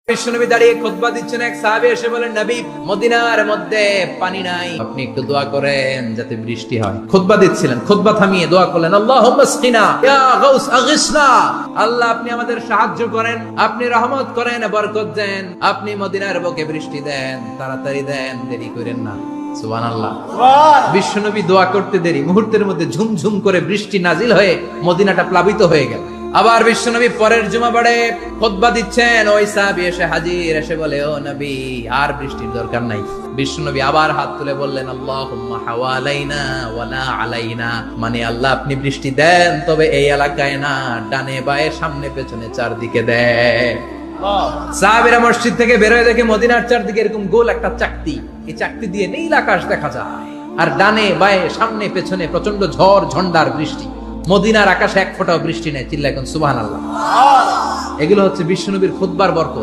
বিশ্বনবী দাঁড়িয়ে খুতবা দিচ্ছেন, এক সাহাবী এসে বলেন, নবী মদিনার মধ্যে পানি নাই, আপনি একটু দোয়া করেন যাতে বৃষ্টি হয়। খুতবা দিচ্ছিলেন, খুতবা থামিয়ে দোয়া করলেন, আল্লাহুম্মা আসকিনা ইয়া গাউস আগিসনা, আল্লাহ আপনি আমাদের সাহায্য করেন, আপনি রহমত করেন, বরকত দেন, আপনি মদিনার বুকে বৃষ্টি দেন, তাড়াতাড়ি দেন, দেরি করেন না। সুবহানাল্লাহ। বিশ্বনবী দোয়া করতে দেরি, মুহূর্তের মধ্যে ঝুমঝুম করে বৃষ্টি নাজিল হয়ে মদিনাটা প্লাবিত হয়ে গেল। আবার বিশ্বনবী পরের জুমাবারে খুতবা দিচ্ছেন, ওই সাহাবী এসে হাজির, এসে বলে, ও নবী আর বৃষ্টির দরকার নাই। বিশ্বনবী আবার হাত তুলে বললেন, আল্লাহুম্মা হাওয়ালাইনা ওয়ালা আলাইনা, মানে আল্লাহ আপনি বৃষ্টি দেন, তবে এই এলাকায় না, ডানে বায়ে সামনে পেছনে চারদিকে দেন। সাহাবীরা মসজিদ থেকে বের হয়ে দেখে মদিনার চারদিকে এরকম গোল একটা চাকতি, এই চাকতি দিয়ে নীল আকাশ দেখা যায়, আর ডানে বায়ে সামনে পেছনে প্রচন্ড ঝড় ঝন্ডার বৃষ্টি। মদিনার আকাশে এক ফোঁটাও বৃষ্টি নেই। চিল্লা এখন সুবহানাল্লাহ। এগুলো হচ্ছে বিশ্বনবীর খুতবার বরকত।